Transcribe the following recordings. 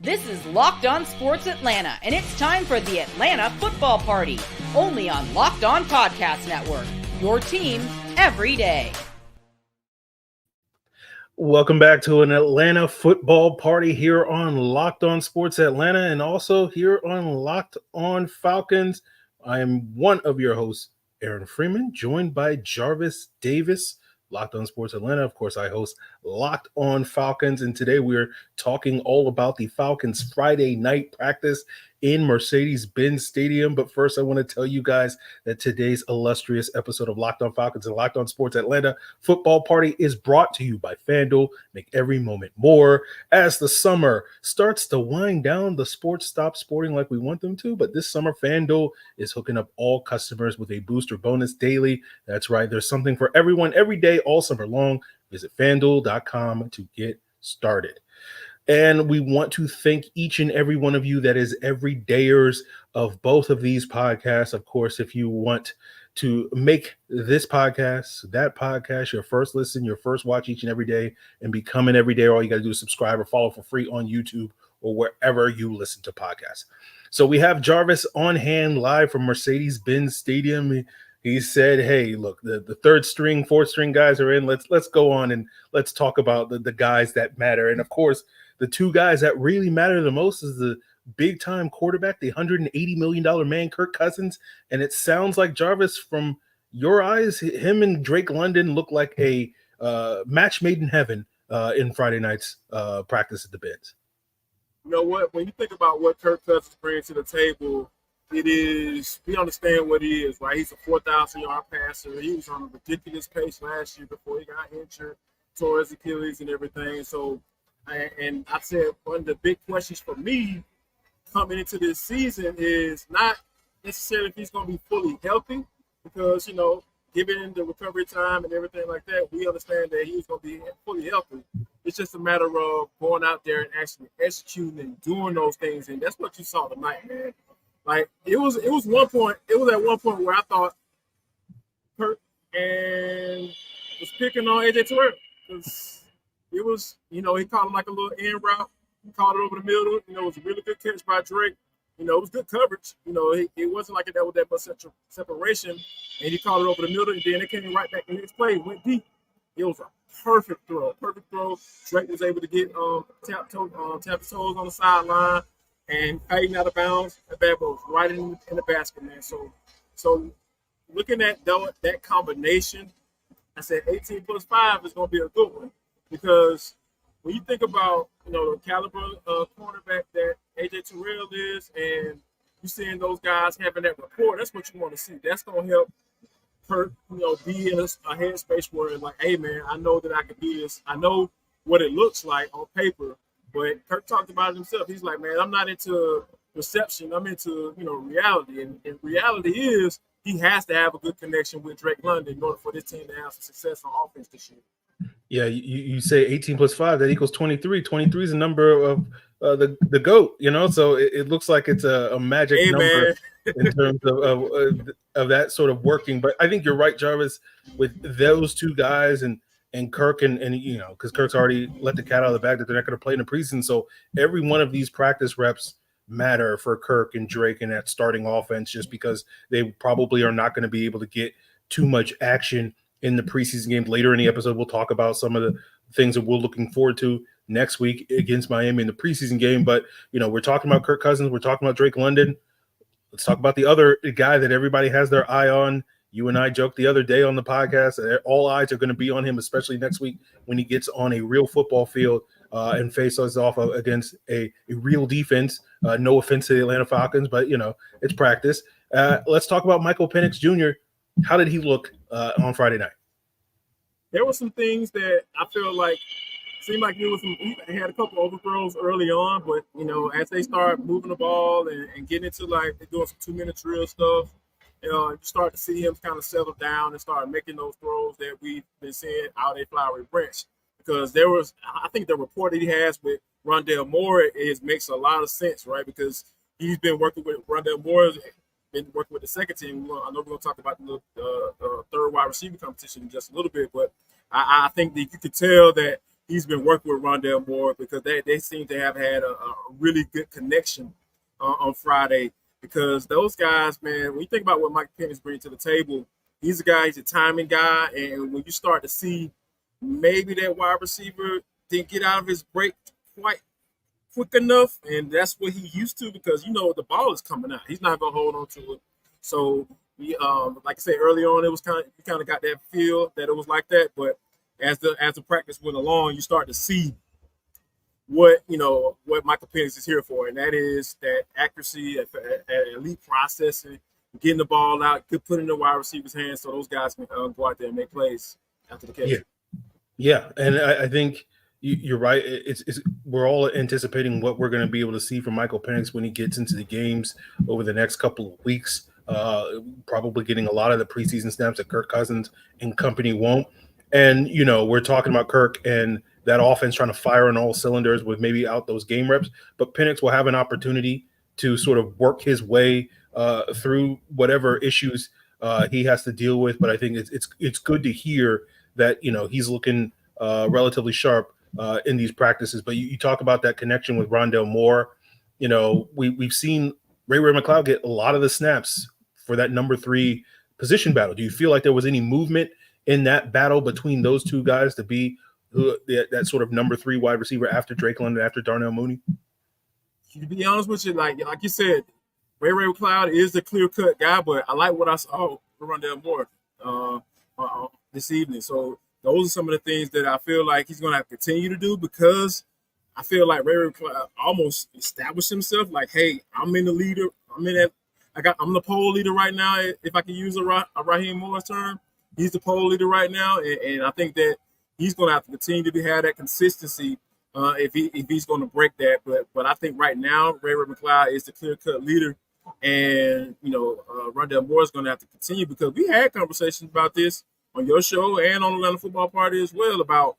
This is Locked On Sports Atlanta, and it's time for the Atlanta Football Party, only on Locked On Podcast Network, your team every day. Welcome back to an Atlanta Football Party here on Locked On Sports Atlanta and also here on Locked On Falcons. I am one of your hosts, Aaron Freeman, joined by Jarvis Davis. Locked On Sports Atlanta. Of course, I host Locked On Falcons, and today we're talking all about the Falcons Friday night practice in Mercedes-Benz Stadium. But first, I want to tell you guys that today's illustrious episode of Locked On Falcons and Locked On Sports Atlanta Football Party is brought to you by FanDuel. Make every moment more. As the summer starts to wind down, the sports stop sporting like we want them to, but this summer, FanDuel is hooking up all customers with a booster bonus daily. That's right. There's something for everyone every day, all summer long. Visit FanDuel.com to get started. And we want to thank each and every one of you that is everydayers of both of these podcasts. Of course, if you want to make this podcast, that podcast, your first listen, your first watch each and every day, and become an everyday, all you got to do is subscribe or follow for free on YouTube or wherever you listen to podcasts. So we have Jarvis on hand live from Mercedes-Benz Stadium. He said, hey, look, the third string, fourth string guys are in. Let's go on and let's talk about the guys that matter. And of course, the two guys that really matter the most is the big-time quarterback, the $180 million man, Kirk Cousins. And it sounds like, Jarvis, from your eyes, him and Drake London look like a match made in heaven in Friday night's practice at the Benz. You know what? When you think about what Kirk Cousins brings to the table, it is, we understand what he is, right? He's a 4,000-yard passer. He was on a ridiculous pace last year before he got injured, tore his Achilles and everything. So, and I said one of the big questions for me coming into this season is not necessarily if he's going to be fully healthy, because, you know, given the recovery time and everything like that, we understand that he's going to be fully healthy. It's just a matter of going out there and actually executing and doing those things, and that's what you saw tonight, man. Like, it was at one point where I thought Kirk and was picking on AJ Terrell, because it was, you know, he caught him like a little end route. He caught it over the middle. You know, it was a really good catch by Drake. You know, it was good coverage. You know, it wasn't like that with that much separation. And he caught it over the middle, and then it came right back the next play, went deep. It was a perfect throw. Drake was able to get tap his toes on the sideline and fading out of bounds. That bad ball was right in the basket, man. So looking at that combination, I said 18 plus 5 is going to be a good one. Because when you think about, you know, the caliber of cornerback that AJ Terrell is, and you seeing those guys having that rapport, that's what you want to see. That's going to help Kirk, you know, be in a headspace where, like, hey, man, I know that I can do this. I know what it looks like on paper, but Kirk talked about it himself. He's like, man, I'm not into perception. I'm into, you know, reality. And reality is he has to have a good connection with Drake London in order for this team to have some success on offense this year. Yeah, you say 18 plus 5, that equals 23. 23 is a number of the GOAT, you know, so it looks like it's a magic number in terms of that sort of working. But I think you're right, Jarvis, with those two guys and Kirk and you know, because Kirk's already let the cat out of the bag that they're not going to play in the preseason. So every one of these practice reps matter for Kirk and Drake in that starting offense, just because they probably are not going to be able to get too much action in the preseason games. Later in the episode, we'll talk about some of the things that we're looking forward to next week against Miami in the preseason game. But, you know, we're talking about Kirk Cousins. We're talking about Drake London. Let's talk about the other guy that everybody has their eye on. You and I joked the other day on the podcast that all eyes are going to be on him, especially next week when he gets on a real football field and faces off against a real defense. No offense to the Atlanta Falcons, but, you know, it's practice. Let's talk about Michael Penix Jr. How did he look on Friday night? There were some things that I feel like seemed like he had a couple overthrows early on, but, you know, as they start moving the ball and getting into, like, they're doing some 2-minute drill stuff, you know, you start to see him kind of settle down and start making those throws that we've been seeing out at Flowery Branch. Because I think the report that he has with Rondale Moore makes a lot of sense, right? Because he's been working with Rondale Moore, been working with the second team. I know we're going to talk about the third wide receiver competition in just a little bit, but I think that you could tell that he's been working with Rondale Moore because they seem to have had a really good connection on Friday. Because those guys, man, when you think about what Michael Penix brings to the table, he's a guy, he's a timing guy. And when you start to see maybe that wide receiver didn't get out of his break quite quick enough, and that's what he used to, because the ball is coming out. He's not gonna hold on to it. So like I said early on, it was you kind of got that feel that it was like that. But as the practice went along, you start to see what Michael Penix is here for, and that is that accuracy, at elite processing, getting the ball out, putting the wide receiver's hands so those guys can go out there and make plays after the catch. Yeah, and I think you're right. We're all anticipating what we're going to be able to see from Michael Penix when he gets into the games over the next couple of weeks. Probably getting a lot of the preseason snaps that Kirk Cousins and company won't. And we're talking about Kirk and that offense trying to fire on all cylinders with maybe out those game reps, but Penix will have an opportunity to sort of work his way through whatever issues he has to deal with. But I think it's good to hear that he's looking relatively sharp in these practices. But you talk about that connection with Rondale Moore. We've seen Ray-Ray McCloud get a lot of the snaps for that number 3 position battle. Do you feel like there was any movement in that battle between those two guys to be that sort of number 3 wide receiver after Drake London, after Darnell Mooney? To be honest with you, like you said, Ray-Ray McCloud is the clear-cut guy, but I like what I saw from Rondale Moore this evening. So those are some of the things that I feel like he's going to have to continue to do, because I feel like Ray-Ray McCloud almost established himself. Like, hey, I'm in the leader. I'm the pole leader right now. If I can use a Raheem Moore's term, he's the pole leader right now, and I think that he's going to have to continue to have that consistency if he's going to break that. But I think right now Ray-Ray McCloud is the clear-cut leader, and Rondale Moore is going to have to continue, because we had conversations about this on your show and on Atlanta Football Party as well about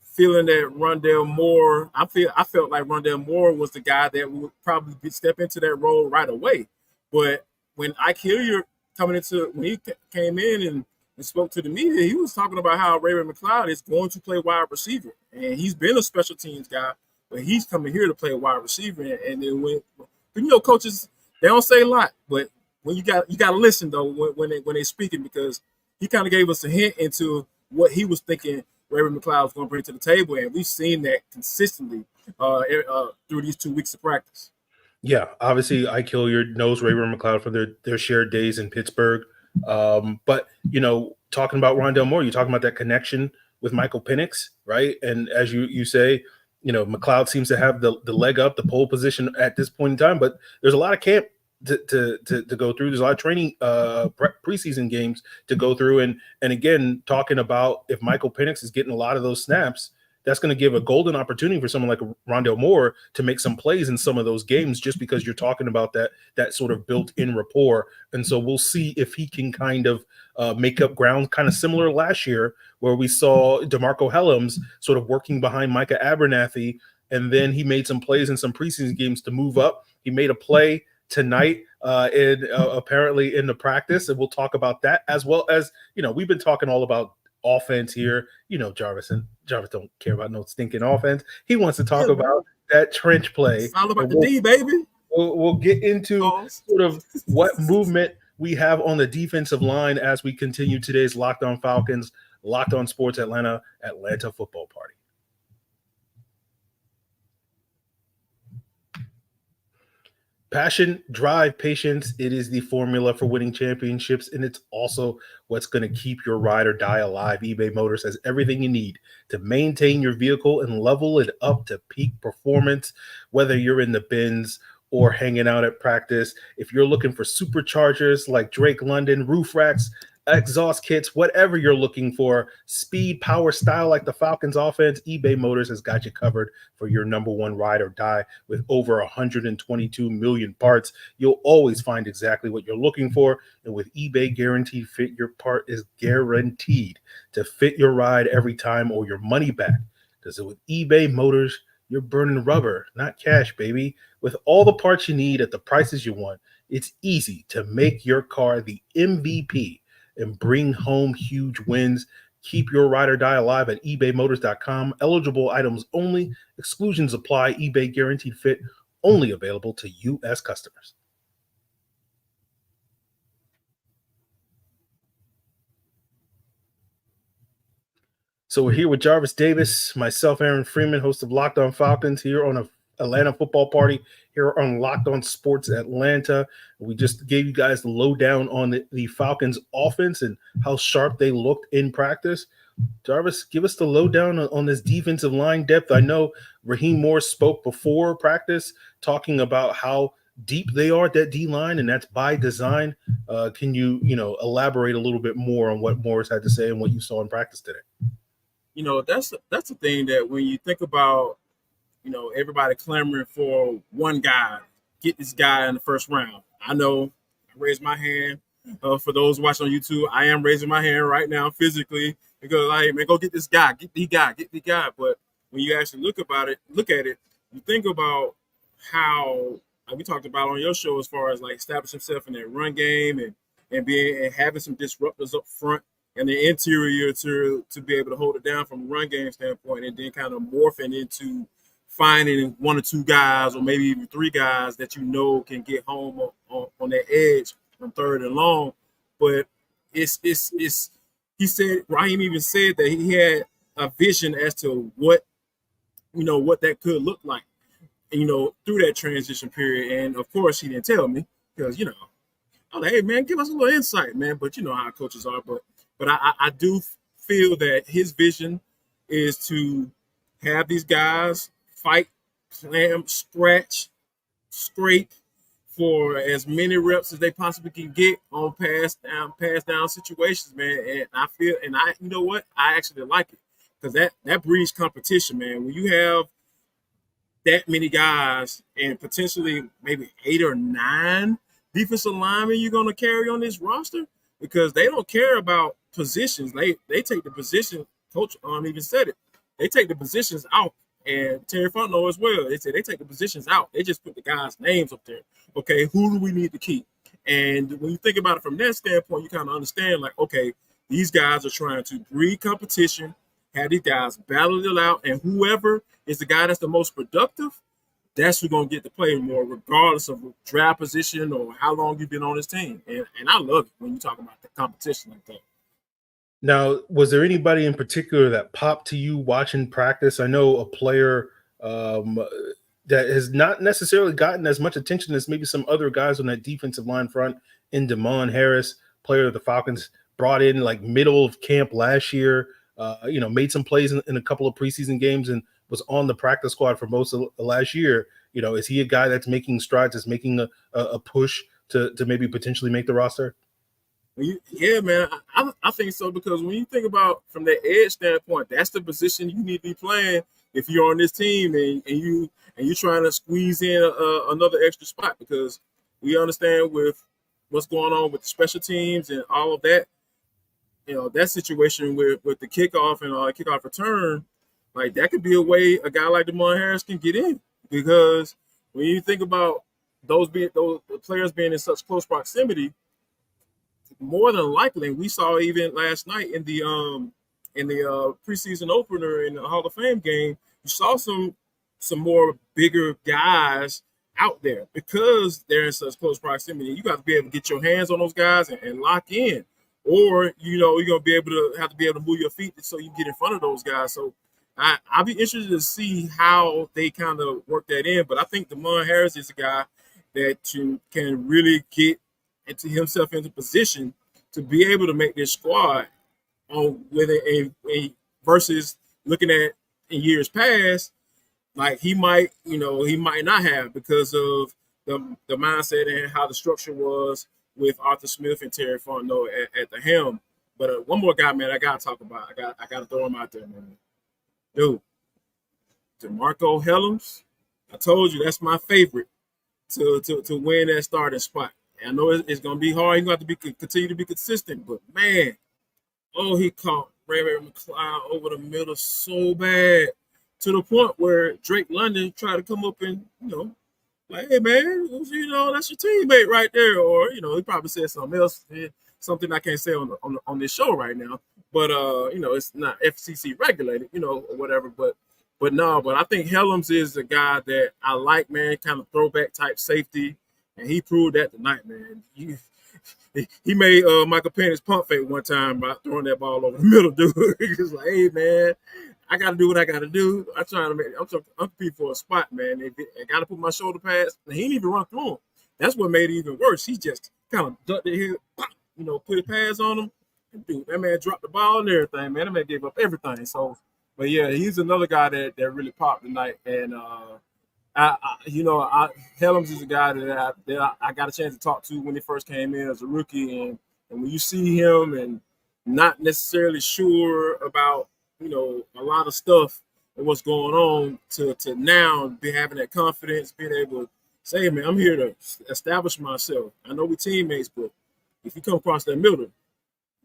feeling that Rondale Moore. I felt like Rondale Moore was the guy that would probably step into that role right away. But when Ike Hilliard when he came in and spoke to the media, he was talking about how Ray-Ray McCloud is going to play wide receiver, and he's been a special teams guy, but he's coming here to play wide receiver. And then coaches, they don't say a lot, but when you got to listen though when they're speaking, because he kind of gave us a hint into what he was thinking Ray-Ray McCloud was going to bring to the table, and we've seen that consistently through these 2 weeks of practice. Yeah, obviously Ike Hilliard knows Ray-Ray McCloud from their shared days in Pittsburgh. But talking about Rondale Moore, you're talking about that connection with Michael Penix, right? And as you say, McCloud seems to have the leg up, the pole position at this point in time. But there's a lot of camp to go through. There's a lot of training preseason games to go through, and again, talking about if Michael Penix is getting a lot of those snaps, that's going to give a golden opportunity for someone like Rondale Moore to make some plays in some of those games, just because you're talking about that sort of built-in rapport. And so we'll see if he can kind of make up ground, kind of similar last year where we saw DeMarco Hellams sort of working behind Micah Abernathy, and then he made some plays in some preseason games to move up. He made a play tonight apparently in the practice, and we'll talk about that, as well as we've been talking all about offense here. Jarvis don't care about no stinking offense. He wants to talk about that trench play. It's all about the D, baby. We'll get into sort of what movement we have on the defensive line as we continue today's Locked On Falcons, Locked On Sports Atlanta Football Party. Passion, drive, patience. It is the formula for winning championships, and it's also what's going to keep your ride or die alive. eBay Motors has everything you need to maintain your vehicle and level it up to peak performance, whether you're in the bins or hanging out at practice. If you're looking for superchargers like Drake London, roof racks, exhaust kits, whatever you're looking for, speed, power, style like the Falcons offense, eBay Motors has got you covered for your number one ride or die. With over 122 million parts, you'll always find exactly what you're looking for. And with eBay Guaranteed Fit, your part is guaranteed to fit your ride every time or your money back. Because with eBay Motors, you're burning rubber, not cash, baby. With all the parts you need at the prices you want, it's easy to make your car the MVP and bring home huge wins. Keep your ride or die alive at ebaymotors.com. Eligible items only. Exclusions apply. eBay guaranteed fit. Only available to U.S. customers. So we're here with Jarvis Davis, myself, Aaron Freeman, host of Locked On Falcons, here on a Atlanta football party here on Locked On Sports Atlanta. We just gave you guys the lowdown on the Falcons offense and how sharp they looked in practice. Jarvis, give us the lowdown on this defensive line depth. I know Raheem Moore spoke before practice talking about how deep they are at that D-line, and that's by design. Can you elaborate a little bit more on what Morris had to say and what you saw in practice today? That's the thing that when you think about, everybody clamoring for one guy, get this guy in the first round. I know I raised my hand. For those watching on YouTube, I am raising my hand right now physically because man, go get this guy, get the guy. But when you actually look at it, you think about how we talked about on your show as far as like establishing himself in that run game and having some disruptors up front and the interior to be able to hold it down from a run game standpoint, and then kind of morphing into finding one or two guys or maybe even three guys that can get home on that edge from third and long. But it's he said, Raheem even said that he had a vision as to what that could look like, through that transition period. And of course he didn't tell me because, I'm like, hey man, give us a little insight, man. But you know how coaches are. But I do feel that his vision is to have these guys fight, clam, scratch, scrape for as many reps as they possibly can get on pass down situations, man. And I feel, and you know what? I actually like it because that breeds competition, man. When you have that many guys and potentially maybe 8 or 9 defensive linemen you're going to carry on this roster, because they don't care about positions. They take the position. Coach even said it. They take the positions out. And Terry Fontenot as well. They said they take the positions out. They just put the guys' names up there. Okay, who do we need to keep? And when you think about it from that standpoint, you kind of understand, like, okay, these guys are trying to breed competition, have these guys battle it out, and whoever is the guy that's the most productive, that's who's going to get to play more, regardless of draft position or how long you've been on this team. And I love it when you talk about the competition like that. Now, was there anybody in particular that popped to you watching practice? I know a player that has not necessarily gotten as much attention as maybe some other guys on that defensive line front in Demone Harris, player the Falcons brought in like middle of camp last year, made some plays in a couple of preseason games and was on the practice squad for most of last year. Is he a guy that's making strides, that's making a push to maybe potentially make the roster? Yeah, man, I think so, because when you think about from the edge standpoint, that's the position you need to be playing if you're on this team and you're trying to squeeze in another extra spot, because we understand with what's going on with the special teams and all of that, that situation with the kickoff and kickoff return, like that could be a way a guy like Demone Harris can get in, because when you think about those players being in such close proximity, more than likely, we saw even last night in the preseason opener in the Hall of Fame game, you saw some more bigger guys out there because they're in such close proximity. You got to be able to get your hands on those guys and lock in, or you're gonna have to be able to move your feet so you can get in front of those guys. So I'll be interested to see how they kind of work that in. But I think Demone Harris is a guy that can really get himself into position to be able to make this squad with a versus looking at in years past, like he might not have, because of the mindset and how the structure was with Arthur Smith and Terry Fontenot at the helm. But one more guy, man, I gotta talk about. I gotta throw him out there, man. Dude, DeMarco Hellams. I told you that's my favorite to win that starting spot. I know it's going to be hard. He's going to have to continue to be consistent. But, man, he caught Ray-Ray McCloud over the middle so bad, to the point where Drake London tried to come up and, like, hey, man, that's your teammate right there. Or, he probably said something else, something I can't say on this show right now. but it's not FCC regulated, or whatever. But I think Hellams is a guy that I like, man. Kind of throwback type safety, and he proved that tonight, man. He made Michael Penix pump fake one time by throwing that ball over the middle, dude. He was like, "Hey, man, I got to do what I got to do. I'm competing for a spot, man. I got to put my shoulder pads." And he didn't even run through him. That's what made it even worse. He just kind of ducked it here, put his pads on him. And dude, that man dropped the ball and everything, man. That man gave up everything. So, but yeah, he's another guy that really popped tonight. And Hellams is a guy that I got a chance to talk to when he first came in as a rookie, and when you see him and not necessarily sure about a lot of stuff and what's going on to now be having that confidence, being able to say, man, I'm here to establish myself. I know we're teammates, but if you come across that middle,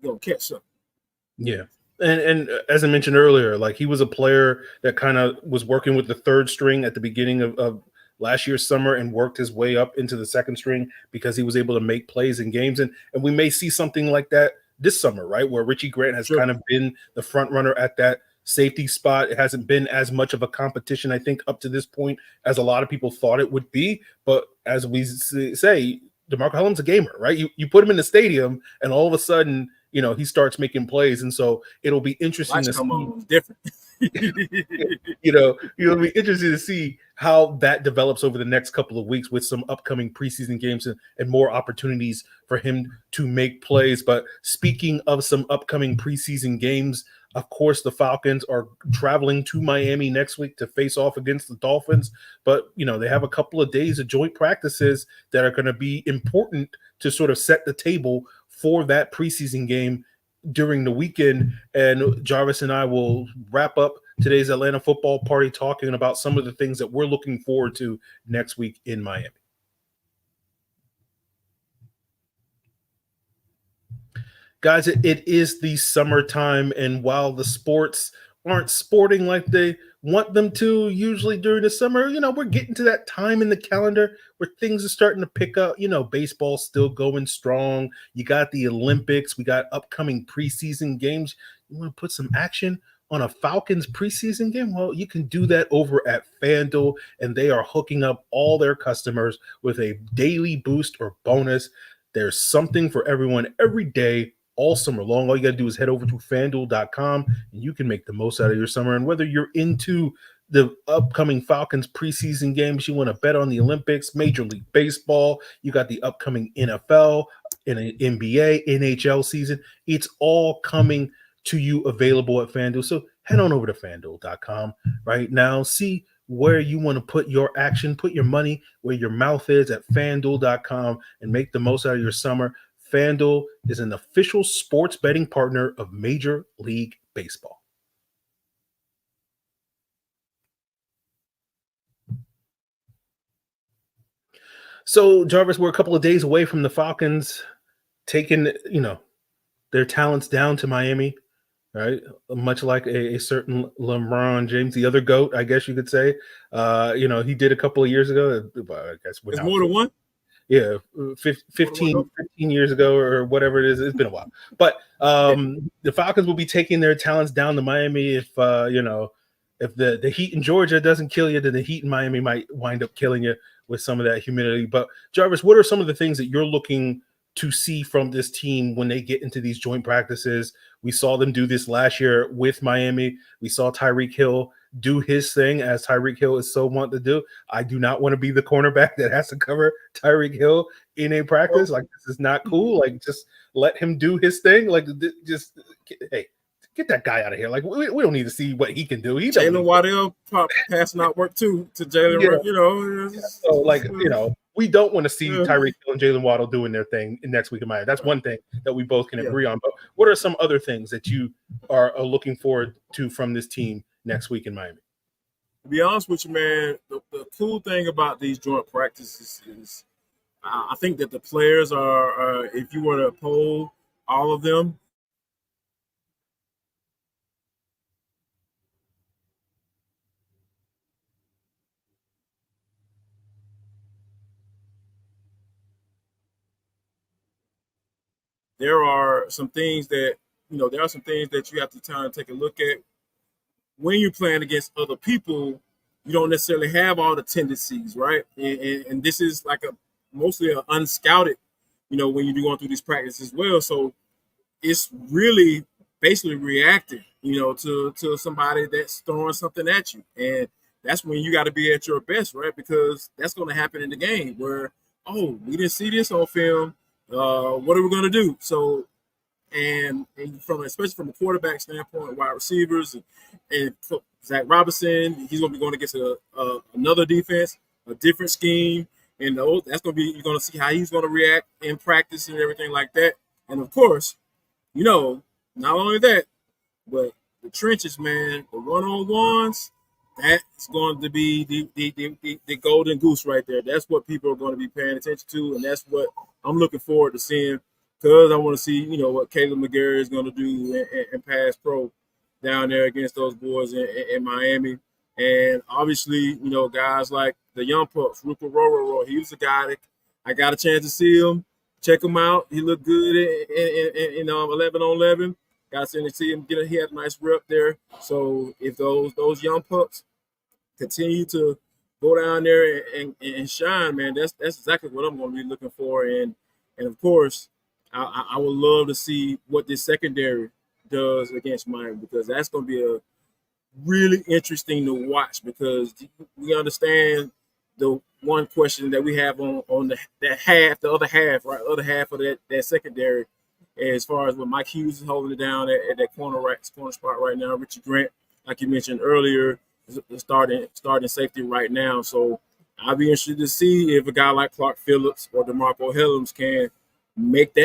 you're gonna catch something. Yeah. And as I mentioned earlier, like he was a player that kind of was working with the third string at the beginning of last year's summer and worked his way up into the second string because he was able to make plays in games. And we may see something like that this summer, right? Where Richie Grant has kind of been the front runner at that safety spot. It hasn't been as much of a competition, I think, up to this point as a lot of people thought it would be. But as we say, DeMarco Hellams a gamer, right? You put him in the stadium and all of a sudden, he starts making plays. And so it'll be interesting to see. Different. It'll be interesting to see how that develops over the next couple of weeks with some upcoming preseason games and more opportunities for him to make plays. But speaking of some upcoming preseason games, of course, the Falcons are traveling to Miami next week to face off against the Dolphins. But, they have a couple of days of joint practices that are going to be important to sort of set the table for that preseason game during the weekend. And Jarvis and I will wrap up today's Atlanta football party talking about some of the things that we're looking forward to next week in Miami. Guys, it is the summertime, and while the sports aren't sporting like they want them to usually during the summer, we're getting to that time in the calendar where things are starting to pick up. Baseball's still going strong. You got the Olympics. We got upcoming preseason games. You want to put some action on a Falcons preseason game? Well, you can do that over at FanDuel, and they are hooking up all their customers with a daily boost or bonus. There's something for everyone every day, all summer long. All you got to do is head over to FanDuel.com, and you can make the most out of your summer. And whether you're into the upcoming Falcons preseason games, you want to bet on the Olympics, Major League Baseball, you got the upcoming NFL and NBA, NHL season. It's all coming to you available at FanDuel. So head on over to FanDuel.com right now. See where you want to put your action, put your money where your mouth is at FanDuel.com, and make the most out of your summer. FanDuel is an official sports betting partner of Major League Baseball. So, Jarvis, we're a couple of days away from the Falcons taking, their talents down to Miami, right? Much like a certain LeBron James, the other GOAT, I guess you could say. He did a couple of years ago. I guess it's more than one. Yeah, 15 years ago or whatever it is. It's been a while. But the Falcons will be taking their talents down to Miami. If the heat in Georgia doesn't kill you, then the heat in Miami might wind up killing you with some of that humidity. But Jarvis, what are some of the things that you're looking to see from this team when they get into these joint practices? We saw them do this last year with Miami. We saw Tyreek Hill do his thing, as Tyreek Hill is so want to do. I do not want to be the cornerback that has to cover Tyreek Hill in a practice. Like, this is not cool. Like, just let him do his thing. Like, just, hey, get that guy out of here. Like, we don't need to see what he can do. Jalen Waddell passing out work too to Jalen. So, we don't want to see Tyreek Hill and Jalen Waddle doing their thing next week in Miami. That's one thing that we both can agree on. But what are some other things that you are looking forward to from this team next week in Miami? To be honest with you, man, the cool thing about these joint practices is I think that the players are, if you were to poll all of them, there are some things that there are some things that you have to try and take a look at when you're playing against other people. You don't necessarily have all the tendencies, right? And this is like mostly an unscouted, when you're going through these practices as well. So it's really basically reacting, to somebody that's throwing something at you. And that's when you got to be at your best, right? Because that's going to happen in the game where, oh, we didn't see this on film. What are we going to do? So, and especially from a quarterback standpoint, wide receivers, and Zach Robinson, he's going to be going against another defense, a different scheme, and that's going to be, you're going to see how he's going to react in practice and everything like that. And of course, not only that, but the trenches, man, the one-on-ones, that's going to be the golden goose right there. That's what people are going to be paying attention to, and that's what I'm looking forward to seeing, because I want to see, what Caleb McGarry is going to do in pass pro down there against those boys in Miami. And obviously, guys like the young pups, Rupert Roro, he was a guy that I got a chance to see him, check him out. He looked good in 11 on 11. Got to see him he had a nice rep there. So if those young pups continue to go down there and shine, man, that's exactly what I'm going to be looking for. And of course, I would love to see what this secondary does against Miami, because that's going to be a really interesting to watch, because we understand the one question that we have on the other half of that secondary, as far as what Mike Hughes is holding it down at that corner spot right now. Richie Grant, like you mentioned earlier, is starting safety right now. So I'll be interested to see if a guy like Clark Phillips or DeMarco Hellams can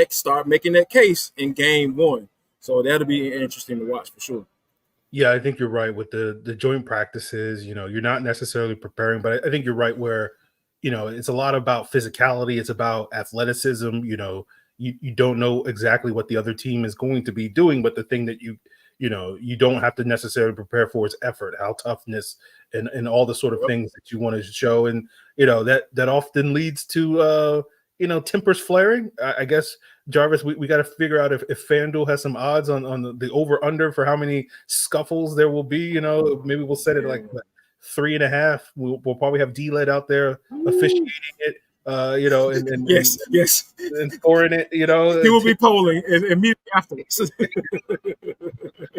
start making that case in game one. So that'll be interesting to watch for sure. Yeah, I think you're right with the joint practices. You're not necessarily preparing, but I think you're right where, it's a lot about physicality. It's about athleticism. You don't know exactly what the other team is going to be doing, but the thing that you don't have to necessarily prepare for is effort, how toughness, and all the sort of things that you want to show. And, that often leads to, tempers flaring. I guess, Jarvis, we got to figure out if FanDuel has some odds on the over-under for how many scuffles there will be. Maybe we'll set it like 3.5. We'll probably have D-Led out there officiating it, and yes, and scoring it. He will be polling immediately afterwards.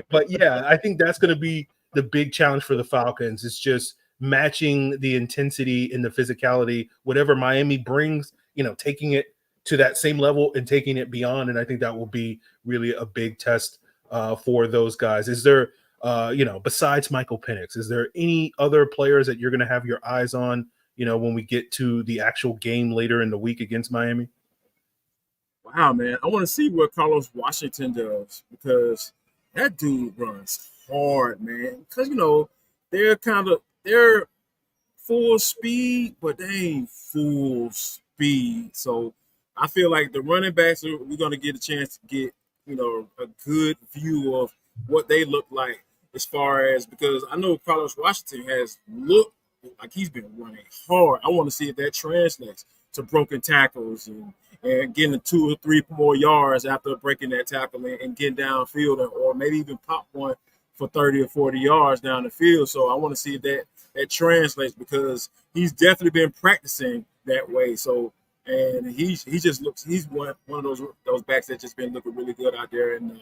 But yeah, I think that's going to be the big challenge for the Falcons. It's just matching the intensity and the physicality, whatever Miami brings, taking it to that same level and taking it beyond. And I think that will be really a big test for those guys. Is there, besides Michael Penix, is there any other players that you're going to have your eyes on, when we get to the actual game later in the week against Miami? Wow, man. I want to see what Carlos Washington does, because that dude runs hard, man. Because, they're full speed, but they ain't full speed. So I feel like the running backs, we're going to get a chance to get, a good view of what they look like, as far as, because I know Carlos Washington has looked like he's been running hard. I want to see if that translates to broken tackles and getting 2 or 3 more yards after breaking that tackle and getting downfield, or maybe even pop one for 30 or 40 yards down the field. So I want to see if that translates, because he's definitely been practicing that way. So, and he just looks, he's one of those backs that just been looking really good out there, and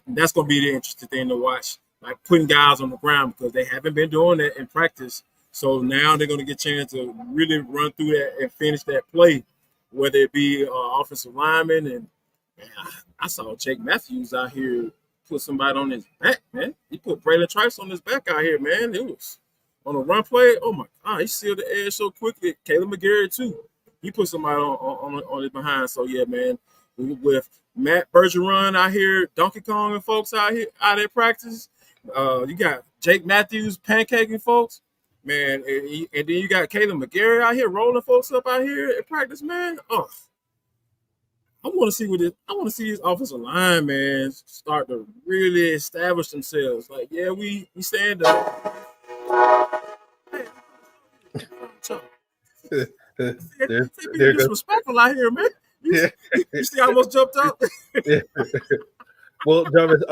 that's going to be the interesting thing to watch, like putting guys on the ground, because they haven't been doing that in practice. So now they're going to get a chance to really run through that and finish that play, whether it be offensive lineman. And I saw Jake Matthews out here put somebody on his back, man. He put Braylon Trice on his back out here, man. It was on a run play. Oh my God, he sealed the edge so quickly. Caleb McGarry too. He put somebody on his behind. So yeah, man. With Matt Bergeron out here, Donkey Kong and folks out there practice. You got Jake Matthews pancaking folks, man, and then you got Caleb McGarry out here rolling folks up out here at practice, man. Oh, I want to see these offensive line, man, start to really establish themselves. Like, yeah, we stand up. They're disrespectful out here, man. You see, I almost jumped up. Well, Jarvis,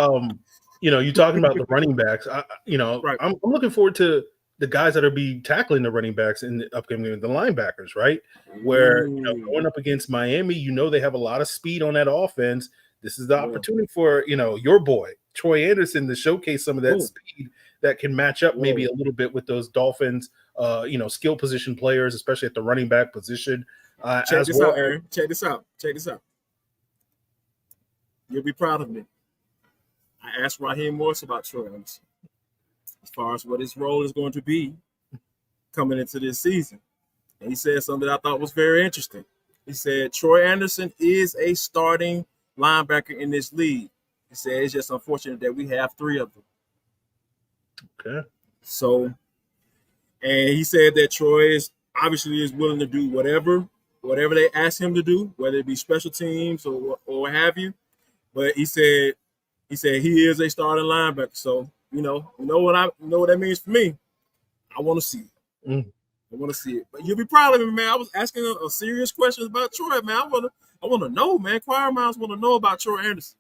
you're talking about the running backs. Right. I'm looking forward to the guys that are be tackling the running backs in the upcoming game, the linebackers, right? Where going up against Miami, they have a lot of speed on that offense. This is the opportunity for your boy Troy Anderson to showcase some of that speed that can match up maybe a little bit with those Dolphins, skill position players, especially at the running back position. Check this out, Aaron. Check this out. You'll be proud of me. I asked Raheem Morris about Troy Anderson as far as what his role is going to be coming into this season. And he said something that I thought was very interesting. He said, Troy Anderson is a starting linebacker in this league. He said, it's just unfortunate that we have 3 of them. Okay. So, and he said that Troy is willing to do whatever they ask him to do, whether it be special teams or what have you. But he said he is a starting linebacker. So, you know what that means for me. I want to see it. I want to see it. But you'll be proud of me, man. I was asking a serious question about Troy, man. I want to know, man. Choir minds want to know about Troy Anderson.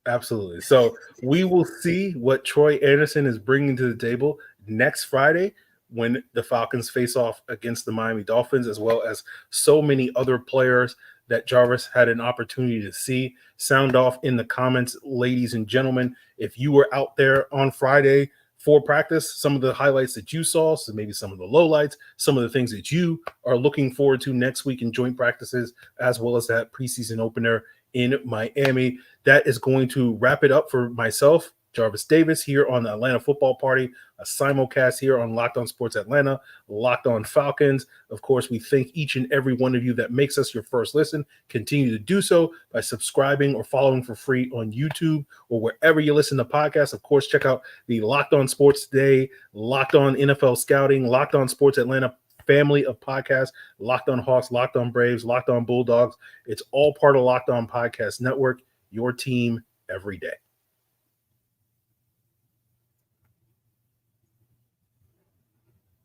Absolutely. So we will see what Troy Anderson is bringing to the table next Friday when the Falcons face off against the Miami Dolphins, as well as so many other players that Jarvis had an opportunity to see. Sound off in the comments, ladies and gentlemen. If you were out there on Friday for practice, some of the highlights that you saw, so maybe some of the lowlights, some of the things that you are looking forward to next week in joint practices, as well as that preseason opener in Miami. That is going to wrap it up for myself, Jarvis Davis, here on the Atlanta Football Party, a simulcast here on Locked On Sports Atlanta, Locked On Falcons. Of course, we thank each and every one of you that makes us your first listen. Continue to do so by subscribing or following for free on YouTube or wherever you listen to podcasts. Of course, check out the Locked On Sports Today, Locked On NFL Scouting, Locked On Sports Atlanta family of podcasts, Locked On Hawks, Locked On Braves, Locked On Bulldogs. It's all part of Locked On Podcast Network, your team every day.